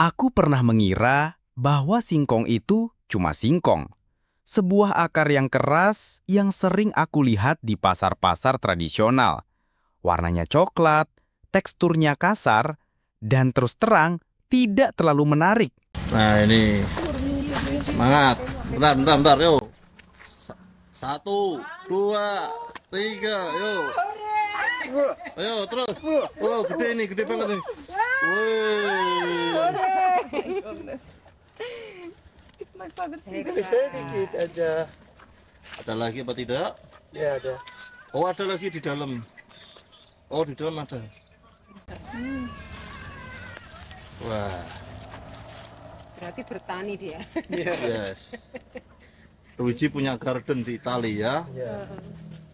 Aku pernah mengira bahwa singkong itu cuma singkong. Sebuah akar yang keras yang sering aku lihat di pasar-pasar tradisional. Warnanya coklat, teksturnya kasar, dan terus terang tidak terlalu menarik. Nah ini semangat. Bentar, yuk. Satu, dua, tiga, yuk. Ayo terus. Oh gede banget nih. Wih. Sedikit aja. Ada lagi apa tidak? Ya ada. Oh ada lagi di dalam. Oh di dalam ada. Wah, Berarti bertani dia. yes. Luigi punya garden di Italia ya. Ya.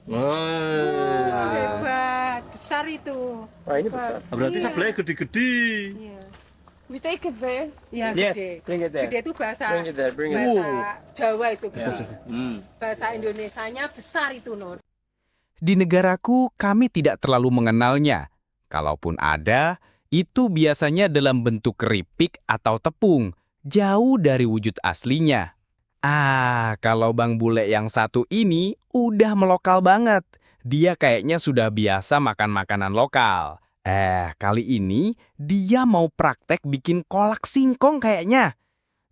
Wah. Hebat, besar itu. Wah ini besar. Berarti sebelahnya gede-gede. Iya. We take it there. Ya, Yes, gede. bring it there. Gede itu bahasa Bring it there, bring it. bahasa Jawa itu gede. Hmm. Bahasa Indonesianya besar itu, Nur. Di negaraku, kami tidak terlalu mengenalnya. Kalaupun ada, itu biasanya dalam bentuk keripik atau tepung, jauh dari wujud aslinya. Kalau Bang Bule yang satu ini udah melokal banget. Dia kayaknya sudah biasa makan makanan lokal. Kali ini dia mau praktek bikin kolak singkong kayaknya.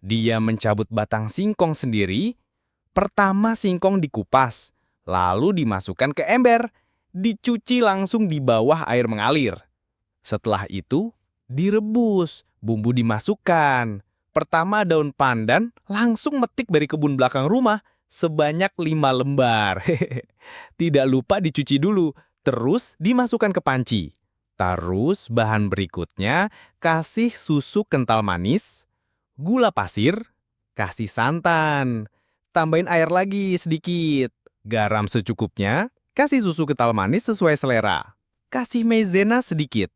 Dia mencabut batang singkong sendiri. Pertama singkong dikupas, lalu dimasukkan ke ember, dicuci langsung di bawah air mengalir. Setelah itu, direbus, bumbu dimasukkan. Pertama daun pandan langsung metik dari kebun belakang rumah sebanyak 5 lembar. Tidak lupa dicuci dulu, terus dimasukkan ke panci. Terus bahan berikutnya, kasih susu kental manis, gula pasir, kasih santan. Tambahin air lagi sedikit, garam secukupnya, kasih susu kental manis sesuai selera. Kasih maizena sedikit.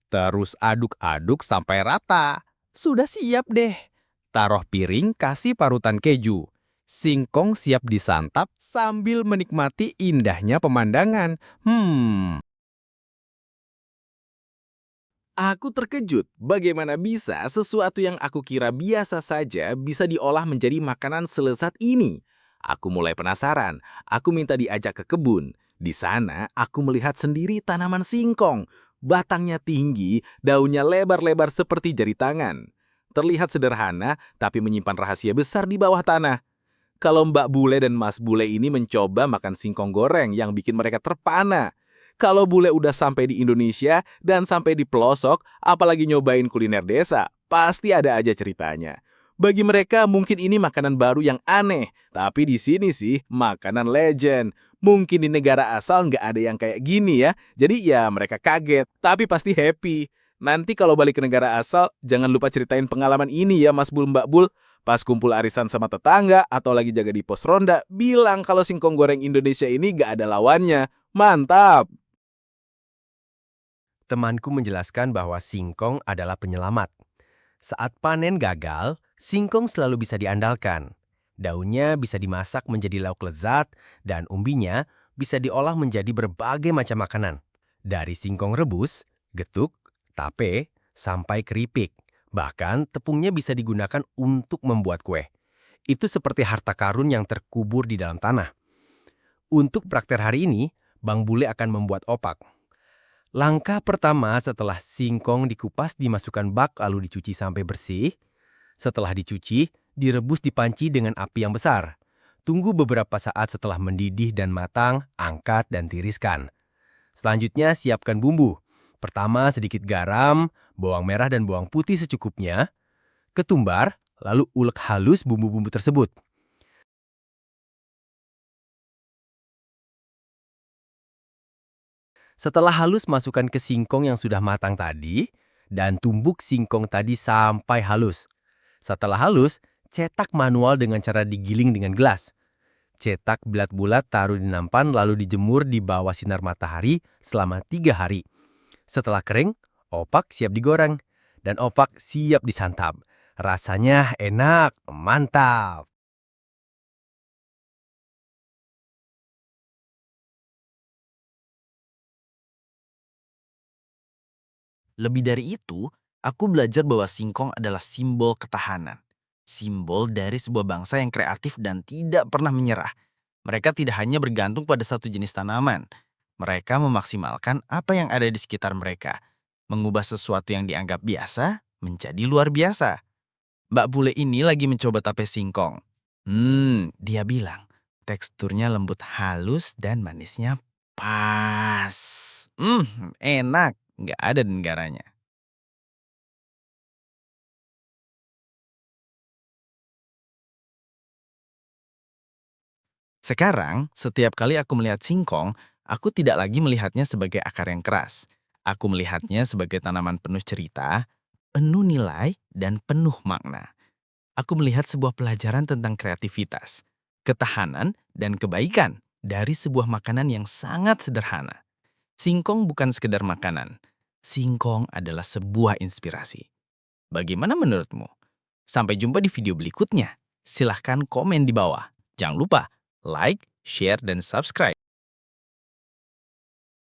Terus aduk-aduk sampai rata. Sudah siap deh. Taruh piring, kasih parutan keju. Singkong siap disantap sambil menikmati indahnya pemandangan. Aku terkejut bagaimana bisa sesuatu yang aku kira biasa saja bisa diolah menjadi makanan selezat ini. Aku mulai penasaran, aku minta diajak ke kebun. Di sana, aku melihat sendiri tanaman singkong. Batangnya tinggi, daunnya lebar-lebar seperti jari tangan. Terlihat sederhana, tapi menyimpan rahasia besar di bawah tanah. Kalau Mbak Bule dan Mas Bule ini mencoba makan singkong goreng yang bikin mereka terpana. Kalau bule udah sampai di Indonesia dan sampai di pelosok, apalagi nyobain kuliner desa, pasti ada aja ceritanya. Bagi mereka mungkin ini makanan baru yang aneh, tapi di sini sih makanan legend. Mungkin di negara asal nggak ada yang kayak gini ya, jadi ya mereka kaget, tapi pasti happy. Nanti kalau balik ke negara asal, jangan lupa ceritain pengalaman ini ya Mas Bul Mbak Bul. Pas kumpul arisan sama tetangga atau lagi jaga di pos ronda, bilang kalau singkong goreng Indonesia ini nggak ada lawannya. Mantap! Temanku menjelaskan bahwa singkong adalah penyelamat. Saat panen gagal, singkong selalu bisa diandalkan. Daunnya bisa dimasak menjadi lauk lezat, dan umbinya bisa diolah menjadi berbagai macam makanan. Dari singkong rebus, getuk, tape, sampai keripik. Bahkan tepungnya bisa digunakan untuk membuat kue. Itu seperti harta karun yang terkubur di dalam tanah. Untuk praktek hari ini, Bang Bule akan membuat opak. Langkah pertama setelah singkong dikupas dimasukkan bak lalu dicuci sampai bersih. Setelah dicuci, direbus di panci dengan api yang besar. Tunggu beberapa saat setelah mendidih dan matang, angkat dan tiriskan. Selanjutnya siapkan bumbu. Pertama sedikit garam, bawang merah dan bawang putih secukupnya. Ketumbar, lalu ulek halus bumbu-bumbu tersebut. Setelah halus, masukkan ke singkong yang sudah matang tadi dan tumbuk singkong tadi sampai halus. Setelah halus, cetak manual dengan cara digiling dengan gelas. Cetak bulat-bulat, taruh di nampan lalu dijemur di bawah sinar matahari selama 3 hari. Setelah kering, opak siap digoreng dan opak siap disantap. Rasanya enak, mantap. Lebih dari itu, Aku belajar bahwa singkong adalah simbol ketahanan. Simbol dari sebuah bangsa yang kreatif dan tidak pernah menyerah. Mereka tidak hanya bergantung pada satu jenis tanaman. Mereka memaksimalkan apa yang ada di sekitar mereka. Mengubah sesuatu yang dianggap biasa menjadi luar biasa. Mbak bule ini lagi mencoba tape singkong. Dia bilang, teksturnya lembut halus dan manisnya pas. Enak, nggak ada dengaranya. Sekarang, setiap kali aku melihat singkong, aku tidak lagi melihatnya sebagai akar yang keras. Aku melihatnya sebagai tanaman penuh cerita, penuh nilai, dan penuh makna. Aku melihat sebuah pelajaran tentang kreativitas, ketahanan, dan kebaikan dari sebuah makanan yang sangat sederhana. Singkong bukan sekedar makanan. Singkong adalah sebuah inspirasi. Bagaimana menurutmu? Sampai jumpa di video berikutnya. Silahkan komen di bawah. Jangan lupa like, share, dan subscribe.